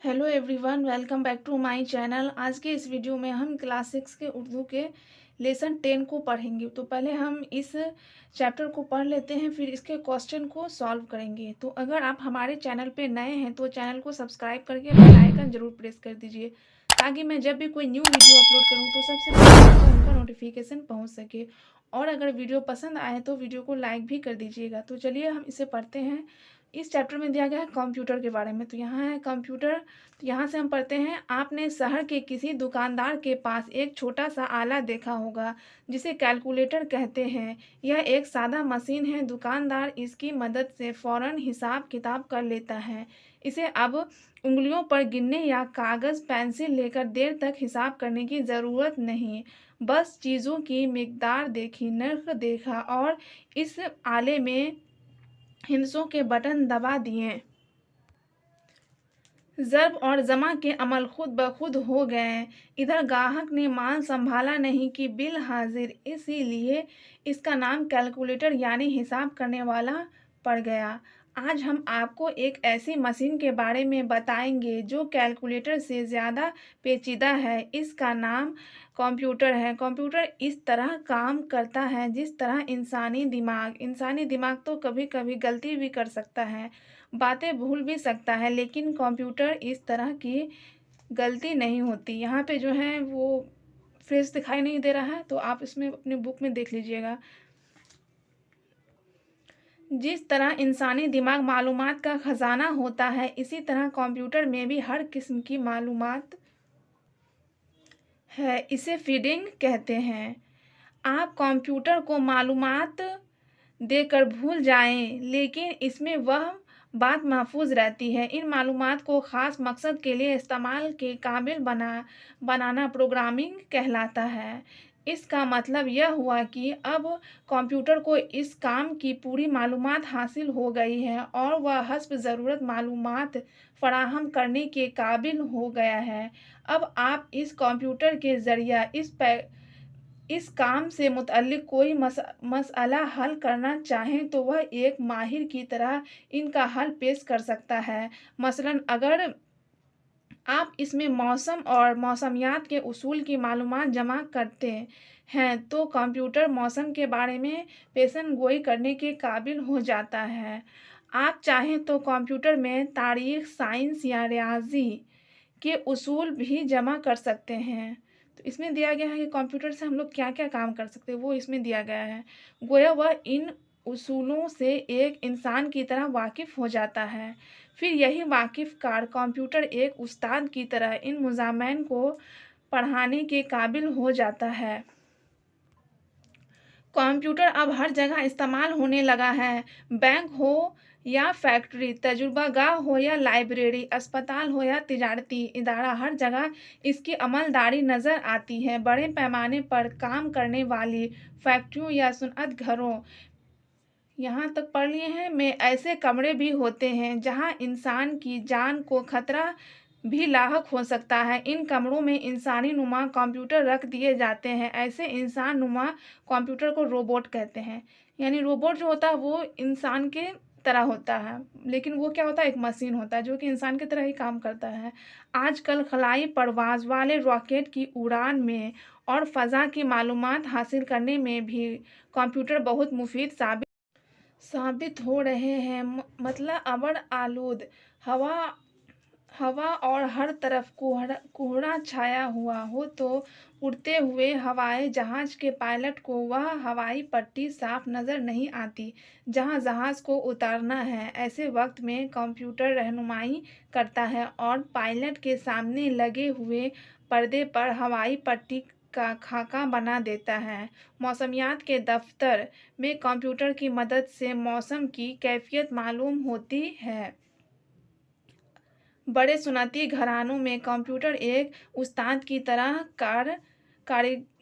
Hello everyone, welcome back to my channel. आज के इस वीडियो में हम क्लास 6 के उर्दू के लेसन 10 को पढ़ेंगे। तो पहले हम इस चैप्टर को पढ़ लेते हैं, फिर इसके क्वेश्चन को सॉल्व करेंगे। तो अगर आप हमारे चैनल पे नए हैं तो चैनल को सब्सक्राइब करके बेल आइकन जरूर प्रेस कर दीजिए, ताकि मैं जब भी कोई न्यू वीडियो अपलोड करूँ तो सबसे पहले आपको उनका नोटिफिकेशन पहुँच सके। और अगर वीडियो पसंद आए तो वीडियो को लाइक भी कर दीजिएगा। तो चलिए हम इसे पढ़ते हैं। इस चैप्टर में दिया गया है कंप्यूटर के बारे में। तो यहाँ है कंप्यूटर। तो यहाँ से हम पढ़ते हैं, आपने शहर के किसी दुकानदार के पास एक छोटा सा आला देखा होगा जिसे कैलकुलेटर कहते हैं। यह एक सादा मशीन है। दुकानदार इसकी मदद से फौरन हिसाब किताब कर लेता है। इसे अब उंगलियों पर गिनने या कागज़ पेंसिल लेकर देर तक हिसाब करने की ज़रूरत नहीं। बस चीज़ों की मिकदार देखी, नर्ख देखा और इस आले में हिंसों के बटन दबा दिए। ज़र्ब और जमा के अमल खुद ब खुद हो गए। इधर ग्राहक ने माल संभाला नहीं कि बिल हाजिर, इसीलिए इसका नाम कैलकुलेटर यानी हिसाब करने वाला पड़ गया। आज हम आपको एक ऐसी मशीन के बारे में बताएंगे जो कैलकुलेटर से ज़्यादा पेचीदा है। इसका नाम कंप्यूटर है। कंप्यूटर इस तरह काम करता है जिस तरह इंसानी दिमाग तो कभी कभी गलती भी कर सकता है, बातें भूल भी सकता है, लेकिन कंप्यूटर इस तरह की गलती नहीं होती। यहाँ पे जो है वो फ्रेज दिखाई नहीं दे रहा है, तो आप इसमें अपने बुक में देख लीजिएगा। जिस तरह इंसानी दिमाग मालूमात का खजाना होता है, इसी तरह कंप्यूटर में भी हर किस्म की मालूमात है। इसे फीडिंग कहते हैं। आप कंप्यूटर को मालूमात देकर भूल जाएं, लेकिन इसमें वह बात महफूज रहती है। इन मालूमात को ख़ास मकसद के लिए इस्तेमाल के काबिल बनाना प्रोग्रामिंग कहलाता है। इसका मतलब यह हुआ कि अब कंप्यूटर को इस काम की पूरी मालूमात हासिल हो गई है और वह हस्ब ज़रूरत मालूमात फराहम करने के काबिल हो गया है। अब आप इस कंप्यूटर के ज़रिया इस काम से मुतल्लिक कोई मसला हल करना चाहें तो वह एक माहिर की तरह इनका हल पेश कर सकता है। मसलन अगर आप इसमें मौसम और मौसमियात के उसूल की मालूमात जमा करते हैं तो कंप्यूटर मौसम के बारे में पेशन गोई करने के काबिल हो जाता है। आप चाहें तो कंप्यूटर में तारीख़, साइंस या रियाजी के उसूल भी जमा कर सकते हैं। तो इसमें दिया गया है कि कंप्यूटर से हम लोग क्या क्या काम कर सकते हैं, वो इसमें दिया गया है। गोया वह इन उसूलों से एक इंसान की तरह वाकिफ़ हो जाता है। फिर यही वाकिफ़ कार कंप्यूटर एक उस्ताद की तरह इन मज़ामीन को पढ़ाने के काबिल हो जाता है। कंप्यूटर अब हर जगह इस्तेमाल होने लगा है। बैंक हो या फैक्ट्री, तजुर्बागाह हो या लाइब्रेरी, अस्पताल हो या तिजारती इदारा, हर जगह इसकी अमलदारी नज़र आती है। बड़े पैमाने पर काम करने वाली फैक्ट्रियों या सनअत घरों, यहाँ तक पढ़ लिए हैं, में ऐसे कमरे भी होते हैं जहाँ इंसान की जान को खतरा भी लाहक हो सकता है। इन कमरों में इंसानी नुमा कंप्यूटर रख दिए जाते हैं। ऐसे इंसान नुमा कंप्यूटर को रोबोट कहते हैं। यानी रोबोट जो होता है वो इंसान के तरह होता है, लेकिन वो क्या होता है, एक मशीन होता है जो कि इंसान की तरह ही काम करता है। आजकल खलाई परवाज वाले रॉकेट की उड़ान में और फ़ज़ा की मालूमात हासिल करने में भी कंप्यूटर बहुत मुफीद साबित हो रहे हैं। मतलब अबर आलूद हवा हवा और हर तरफ कोहरा छाया हुआ हो तो उड़ते हुए हवाई जहाज़ के पायलट को वह हवाई पट्टी साफ नज़र नहीं आती जहां जहाज़ को उतारना है। ऐसे वक्त में कंप्यूटर रहनुमाई करता है और पायलट के सामने लगे हुए पर्दे पर हवाई पट्टी का खाका बना देता है। मौसमियात के दफ्तर में कंप्यूटर की मदद से मौसम की कैफियत मालूम होती है। बड़े सुन्नती घरानों में कंप्यूटर एक उस्ताद की तरह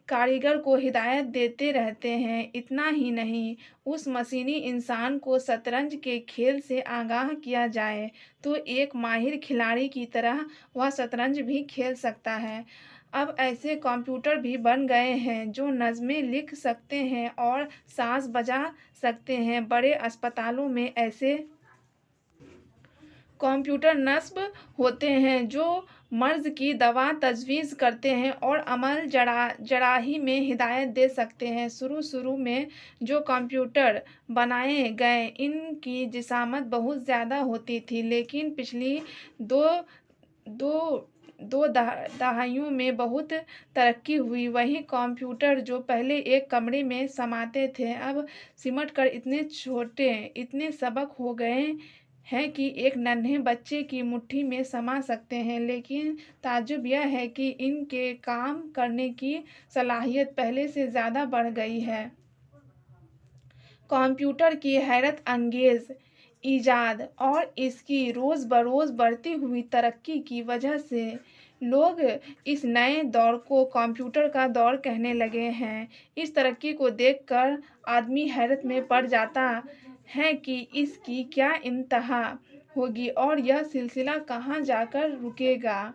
कारीगर को हिदायत देते रहते हैं। इतना ही नहीं, उस मशीनी इंसान को शतरंज के खेल से आगाह किया जाए तो एक माहिर खिलाड़ी की तरह वह शतरंज भी खेल सकता है। अब ऐसे कंप्यूटर भी बन गए हैं जो नज़में लिख सकते हैं और साज़ बजा सकते हैं। बड़े अस्पतालों में ऐसे कंप्यूटर नस्ब होते हैं जो मर्ज की दवा तजवीज़ करते हैं और अमल जराही में हिदायत दे सकते हैं। शुरू में जो कंप्यूटर बनाए गए इनकी जिसामत बहुत ज़्यादा होती थी, लेकिन पिछली दो दो दो दहाइयों में बहुत तरक्की हुई। वही कंप्यूटर जो पहले एक कमरे में समाते थे, अब सिमट कर इतने छोटे, इतने सबक हो गए हैं कि एक नन्हे बच्चे की मुट्ठी में समा सकते हैं। लेकिन ताज्जुब यह है कि इनके काम करने की सलाहियत पहले से ज़्यादा बढ़ गई है। कंप्यूटर की हैरत अंगेज़ ईजाद और इसकी रोज़ बरोज़ बढ़ती हुई तरक्की की वजह से लोग इस नए दौर को कंप्यूटर का दौर कहने लगे हैं। इस तरक्की को देखकर आदमी हैरत में पड़ जाता है कि इसकी क्या इंतहा होगी और यह सिलसिला कहाँ जाकर रुकेगा।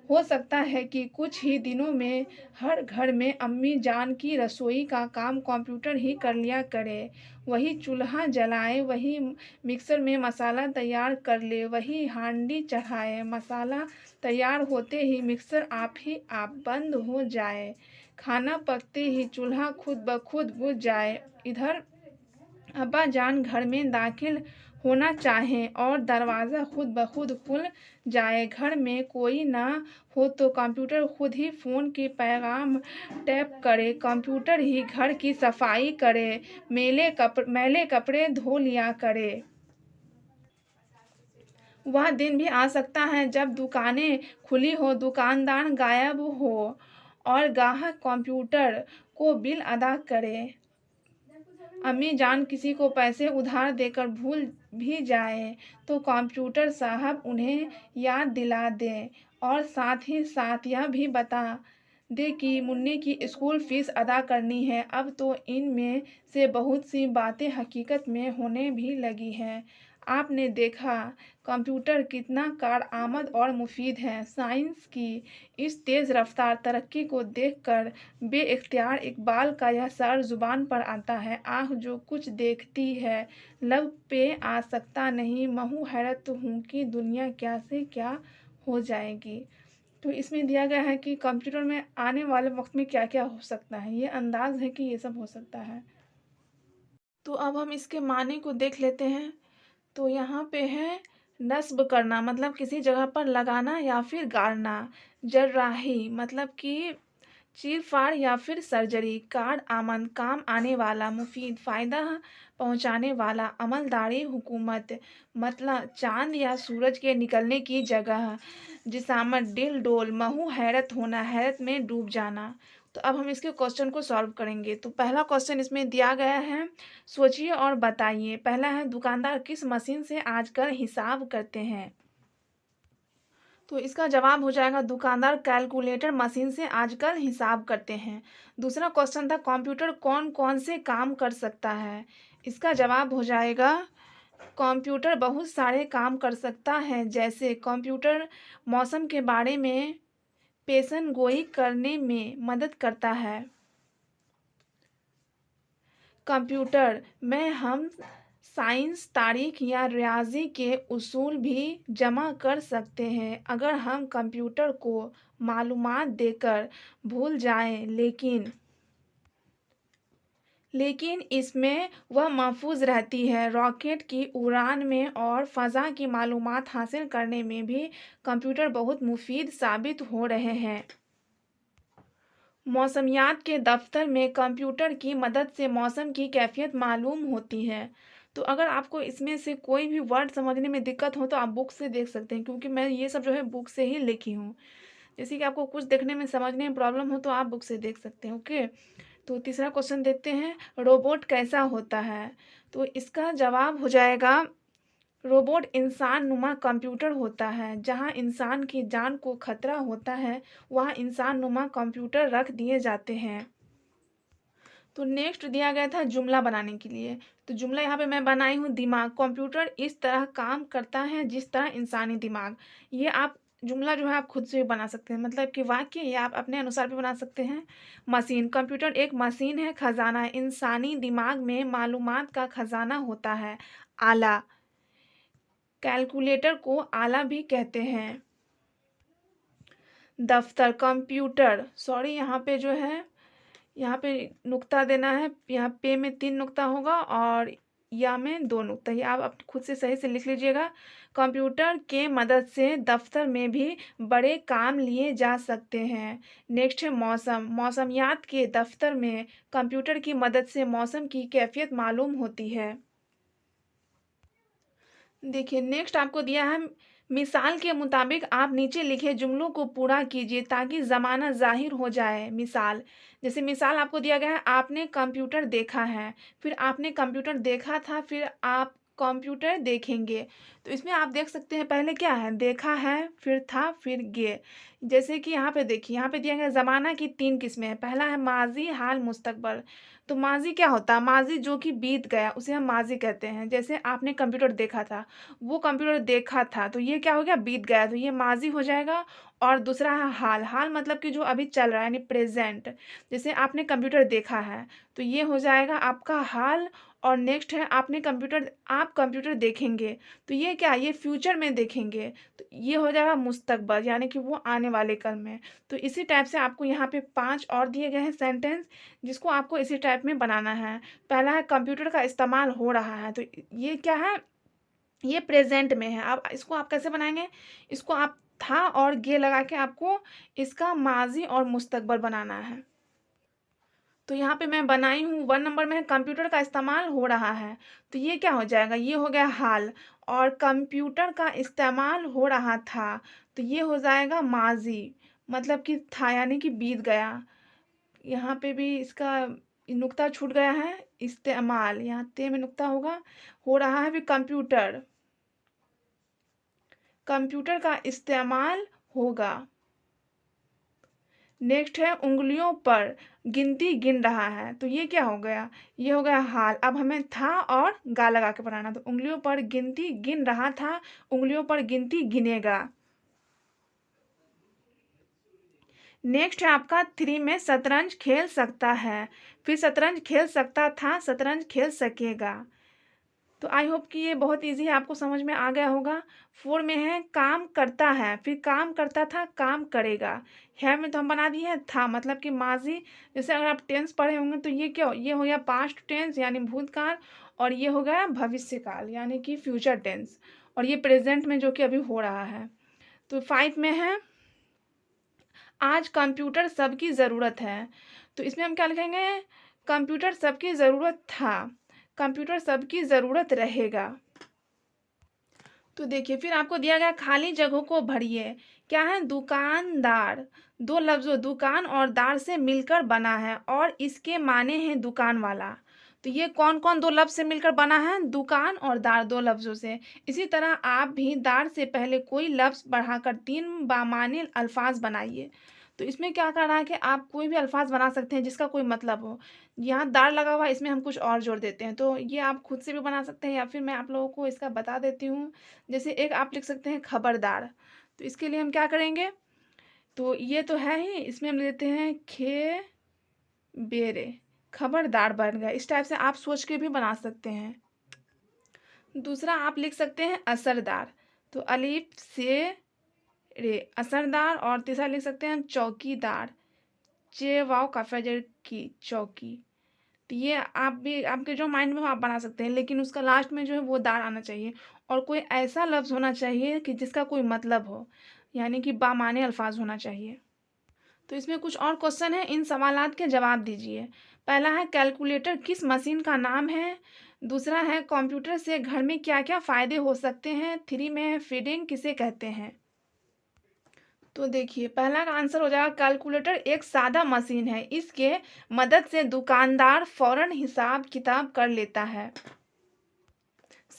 हो सकता है कि कुछ ही दिनों में हर घर में अम्मी जान की रसोई का काम कंप्यूटर ही कर लिया करे। वही चूल्हा जलाए, वही मिक्सर में मसाला तैयार कर ले, वही हांडी चढ़ाए, मसाला तैयार होते ही मिक्सर आप बंद हो जाए, खाना पकते ही चूल्हा खुद ब खुद बुझ जाए। इधर अब्बा जान घर में दाखिल होना चाहें और दरवाज़ा खुद ब खुद खुल जाए। घर में कोई ना हो तो कंप्यूटर खुद ही फ़ोन के पैगाम टैप करे, कंप्यूटर ही घर की सफाई करे, मैले कपड़े धो लिया करे। वह दिन भी आ सकता है जब दुकानें खुली हो, दुकानदार गायब हो और ग्राहक कंप्यूटर को बिल अदा करे। अम्मी जान किसी को पैसे उधार देकर भूल भी जाए तो कंप्यूटर साहब उन्हें याद दिला दें और साथ ही साथ यह भी बता दे कि मुन्ने की स्कूल फीस अदा करनी है। अब तो इनमें से बहुत सी बातें हकीकत में होने भी लगी हैं। आपने देखा कंप्यूटर कितना कारआमद और मुफीद है। साइंस की इस तेज़ रफ्तार तरक्की को देखकर बेइख्तियार इकबाल का यह शेर ज़ुबान पर आता है, आँख जो कुछ देखती है लब पे आ सकता नहीं, महू हैरत हूँ कि दुनिया क्या से क्या हो जाएगी। तो इसमें दिया गया है कि कंप्यूटर में आने वाले वक्त में क्या क्या हो सकता है, ये अंदाज़ है कि ये सब हो सकता है। तो अब हम इसके माने को देख लेते हैं। तो यहाँ पे है नस्ब करना, मतलब किसी जगह पर लगाना या फिर गाड़ना। जर्राही मतलब कि चीर-फाड़ या फिर सर्जरी। कार-आमद काम आने वाला, मुफीद फ़ायदा पहुँचाने वाला। अमलदारी हुकूमत मतलब चाँद या सूरज के निकलने की जगह। जिसामत डिल-डोल, महू हैरत होना, हैरत में डूब जाना। तो अब हम इसके क्वेश्चन को सॉल्व करेंगे। तो पहला क्वेश्चन इसमें दिया गया है, सोचिए और बताइए। पहला है दुकानदार किस मशीन से आजकल हिसाब करते हैं? तो इसका जवाब हो जाएगा दुकानदार कैलकुलेटर मशीन से आजकल हिसाब करते हैं। दूसरा क्वेश्चन था कंप्यूटर कौन कौन से काम कर सकता है? इसका जवाब हो जाएगा कंप्यूटर बहुत सारे काम कर सकता है, जैसे कंप्यूटर मौसम के बारे में पेशन गोई करने में मदद करता है। कंप्यूटर में हम साइंस, तारीख या रियाजी के उसूल भी जमा कर सकते हैं। अगर हम कंप्यूटर को मालूमात देकर भूल जाएं, लेकिन इसमें वह महफूज रहती है। रॉकेट की उड़ान में और फ़ज़ा की मालूमात हासिल करने में भी कंप्यूटर बहुत मुफीद साबित हो रहे हैं। मौसमियात के दफ्तर में कंप्यूटर की मदद से मौसम की कैफियत मालूम होती है। तो अगर आपको इसमें से कोई भी वर्ड समझने में दिक्कत हो तो आप बुक से देख सकते हैं, क्योंकि मैं ये सब जो है बुक से ही लिखी हूँ। जैसे कि आपको कुछ देखने में समझने में प्रॉब्लम हो तो आप बुक से देख सकते हैं। ओके, तो तीसरा क्वेश्चन देखते हैं, रोबोट कैसा होता है? तो इसका जवाब हो जाएगा रोबोट इंसान नुमा कंप्यूटर होता है। जहाँ इंसान की जान को खतरा होता है वहाँ इंसान नुमा कंप्यूटर रख दिए जाते हैं। तो नेक्स्ट दिया गया था जुमला बनाने के लिए। तो जुमला यहाँ पे मैं बनाई हूँ, दिमाग कंप्यूटर इस तरह काम करता है जिस तरह इंसानी दिमाग। ये आप जुमला जो है आप खुद से भी बना सकते हैं, मतलब कि वाक्य ये आप अपने अनुसार भी बना सकते हैं। मशीन कंप्यूटर एक मशीन है, खजाना इंसानी दिमाग में मालूमात का खजाना होता है। आला कैलकुलेटर को आला भी कहते हैं। दफ्तर, कंप्यूटर, सॉरी यहाँ पे जो है, यहाँ पे नुक्ता देना है, यहाँ पे में 3 नुक्ता होगा और या में 2 नुक्ता, ये आप खुद से सही से लिख लीजिएगा। कंप्यूटर के मदद से दफ्तर में भी बड़े काम लिए जा सकते हैं। नेक्स्ट है मौसम, मौसमियात के दफ्तर में कंप्यूटर की मदद से मौसम की कैफियत मालूम होती है। देखिए नेक्स्ट आपको दिया है, मिसाल के मुताबिक आप नीचे लिखे जुमलों को पूरा कीजिए ताकि ज़माना ज़ाहिर हो जाए। मिसाल, जैसे मिसाल आपको दिया गया है, आपने कंप्यूटर देखा है, फिर आपने कंप्यूटर देखा था, फिर आप कंप्यूटर देखेंगे। तो इसमें आप देख सकते हैं पहले क्या है, देखा है, फिर था, फिर गे। जैसे कि यहाँ पे देखिए, यहाँ पे दिया गया ज़माना की 3 किस्में हैं। पहला है माज़ी, हाल, मुस्तकबल। तो माज़ी क्या होता है, माज़ी जो कि बीत गया उसे हम माज़ी कहते हैं। जैसे आपने कंप्यूटर देखा था, वो कंप्यूटर देखा था, तो ये क्या हो गया, बीत गया, तो ये माज़ी हो जाएगा। और दूसरा है हाल, हाल मतलब कि जो अभी चल रहा है यानी प्रेज़ेंट। जैसे आपने कंप्यूटर देखा है, तो ये हो जाएगा आपका हाल। और नेक्स्ट है आप कंप्यूटर देखेंगे, तो ये क्या, ये फ्यूचर में देखेंगे, तो ये हो जाएगा मुस्तकबिल यानी कि वो आने वाले कल में। तो इसी टाइप से आपको यहाँ पे 5 और दिए गए हैं सेंटेंस, जिसको आपको इसी टाइप में बनाना है। पहला है कंप्यूटर का इस्तेमाल हो रहा है, तो ये क्या है, ये प्रेजेंट में है। अब इसको आप कैसे बनाएंगे, इसको आप था और गे लगा के आपको इसका माजी और मुस्तकबिल बनाना है। तो यहाँ पे मैं बनाई हूँ, 1 नंबर में है कंप्यूटर का इस्तेमाल हो रहा है, तो ये क्या हो जाएगा, ये हो गया हाल। और कंप्यूटर का इस्तेमाल हो रहा था, तो ये हो जाएगा माजी, मतलब कि था यानी कि बीत गया। यहाँ पे भी इसका नुक्ता छूट गया है, इस्तेमाल, यहाँ ते में नुक्ता होगा, हो रहा है, फिर कंप्यूटर, कंप्यूटर का इस्तेमाल होगा। नेक्स्ट है उंगलियों पर गिनती गिन रहा है, तो ये क्या हो गया, ये हो गया हाल। अब हमें था और गा लगा के बनाना, तो उंगलियों पर गिनती गिन रहा था, उंगलियों पर गिनती गिनेगा। नेक्स्ट है आपका 3 में शतरंज खेल सकता है, फिर शतरंज खेल सकता था, शतरंज खेल सकेगा। तो आई होप कि ये बहुत इजी है, आपको समझ में आ गया होगा। 4 में है काम करता है, फिर काम करता था, काम करेगा। है में तो हम बना दिए हैं था, मतलब कि माजी। जैसे अगर आप टेंस पढ़े होंगे तो ये क्या, ये हो गया पास्ट टेंस यानी भूतकाल, और ये हो गया भविष्यकाल यानी कि फ्यूचर टेंस, और ये प्रेजेंट में जो कि अभी हो रहा है। तो 5 में है आज कंप्यूटर सबकी ज़रूरत है, तो इसमें हम क्या लिखेंगे, कंप्यूटर सबकी ज़रूरत था, कंप्यूटर सबकी ज़रूरत रहेगा। तो देखिए फिर आपको दिया गया खाली जगहों को भरिए। क्या है, दुकानदार, 2 लफ्ज़ों दुकान और दार से मिलकर बना है और इसके माने हैं दुकान वाला। तो ये कौन कौन 2 लफ्ज़ से मिलकर बना है, दुकान और दार 2 लफ्ज़ों से। इसी तरह आप भी दार से पहले कोई लफ्ज़ बढ़ाकर 3 बामाने अल्फाज बनाइए। तो इसमें क्या करना है कि आप कोई भी अल्फाज बना सकते हैं जिसका कोई मतलब हो। यहाँ दार लगा हुआ है, इसमें हम कुछ और जोड़ देते हैं, तो ये आप खुद से भी बना सकते हैं या फिर मैं आप लोगों को इसका बता देती हूँ। जैसे एक आप लिख सकते हैं खबरदार, तो इसके लिए हम क्या करेंगे, तो ये तो है ही, इसमें हम लेते हैं खे बेरे, खबरदार बन गया। इस टाइप से आप सोच के भी बना सकते हैं। दूसरा आप लिख सकते हैं असरदार, तो अलीफ से रे असरदार। और तीसरा लिख सकते हैं हम चौकीदार, चे वाव काफेजर की चौकी। तो ये आप भी आपके जो माइंड में हो आप बना सकते हैं, लेकिन उसका लास्ट में जो है वो दार आना चाहिए और कोई ऐसा लफ्ज़ होना चाहिए कि जिसका कोई मतलब हो, यानी कि बामाने अल्फाज होना चाहिए। तो इसमें कुछ और क्वेश्चन है, इन सवालात के जवाब दीजिए। पहला है कैलकुलेटर किस मशीन का नाम है। दूसरा है कंप्यूटर से घर में क्या क्या फ़ायदे हो सकते हैं। 3 में है फीडिंग किसे कहते हैं। तो देखिए पहला का आंसर हो जाएगा कैलकुलेटर एक सादा मशीन है, इसके मदद से दुकानदार फौरन हिसाब किताब कर लेता है।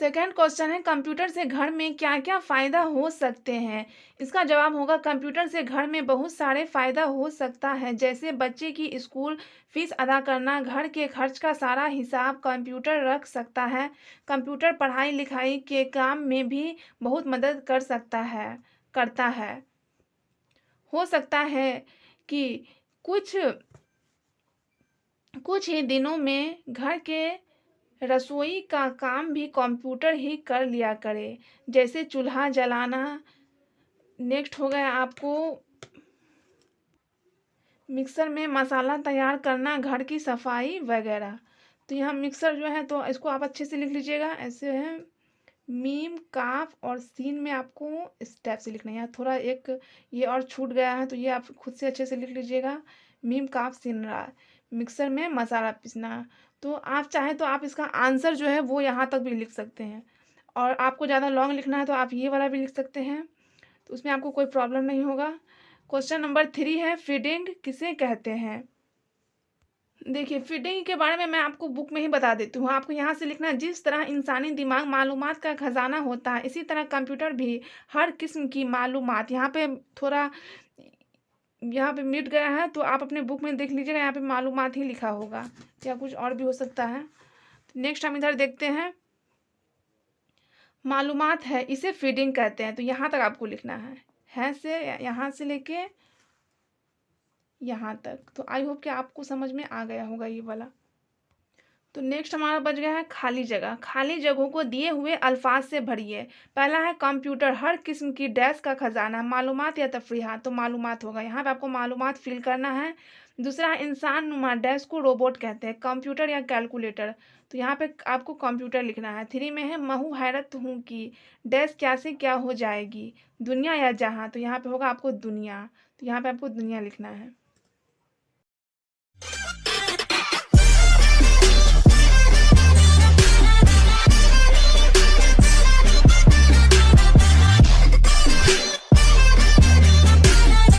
सेकंड क्वेश्चन है कंप्यूटर से घर में क्या क्या फ़ायदा हो सकते हैं। इसका जवाब होगा कंप्यूटर से घर में बहुत सारे फ़ायदा हो सकता है, जैसे बच्चे की स्कूल फीस अदा करना, घर के खर्च का सारा हिसाब कंप्यूटर रख सकता है। कंप्यूटर पढ़ाई लिखाई के काम में भी बहुत मदद करता है। हो सकता है कि कुछ कुछ ही दिनों में घर के रसोई का काम भी कंप्यूटर ही कर लिया करे, जैसे चूल्हा जलाना। नेक्स्ट हो गया आपको मिक्सर में मसाला तैयार करना, घर की सफाई वगैरह। तो यहाँ मिक्सर जो है तो इसको आप अच्छे से लिख लीजिएगा, ऐसे है मीम काफ और सीन में आपको इस टाइप से लिखना है। यहाँ थोड़ा एक ये और छूट गया है तो ये आप खुद से अच्छे से लिख लीजिएगा, मीम काफ सीन रहा मिक्सर में मसाला पीसना। तो आप चाहें तो आप इसका आंसर जो है वो यहाँ तक भी लिख सकते हैं, और आपको ज़्यादा लॉन्ग लिखना है तो आप ये वाला भी लिख सकते हैं, तो उसमें आपको कोई प्रॉब्लम नहीं होगा। क्वेश्चन नंबर 3 है, फीडिंग किसे कहते हैं। देखिए फीडिंग के बारे में मैं आपको बुक में ही बता देती हूँ, आपको यहाँ से लिखना है, जिस तरह इंसानी दिमाग मालूमात का खजाना होता है, इसी तरह कंप्यूटर भी हर किस्म की मालूमात। यहाँ पे थोड़ा यहाँ पे मिट गया है तो आप अपने बुक में देख लीजिएगा, यहाँ पे मालूमात ही लिखा होगा या कुछ और भी हो सकता है। नेक्स्ट हम इधर देखते हैं, मालूमात है इसे फीडिंग कहते हैं, तो यहाँ तक आपको लिखना है से यहाँ से लेके यहाँ तक। तो आई होप कि आपको समझ में आ गया होगा ये वाला। तो नेक्स्ट हमारा बच गया है खाली जगह। खाली जगहों को दिए हुए अल्फाज से भरिए। पहला है कंप्यूटर हर किस्म की डैश का खजाना, मालूमात या तफरीहात, तो मालूमात होगा, यहाँ पे आपको मालूमात फिल करना है। दूसरा है इंसान नुमा डैश को रोबोट कहते हैं, कंप्यूटर या कैलकुलेटर, तो यहाँ पे आपको कंप्यूटर लिखना है। 3 में है महू हैरत हूँ कि डैश क्या से क्या हो जाएगी, दुनिया या जहाँ, तो यहाँ पे होगा आपको दुनिया, तो यहाँ पे आपको दुनिया लिखना है।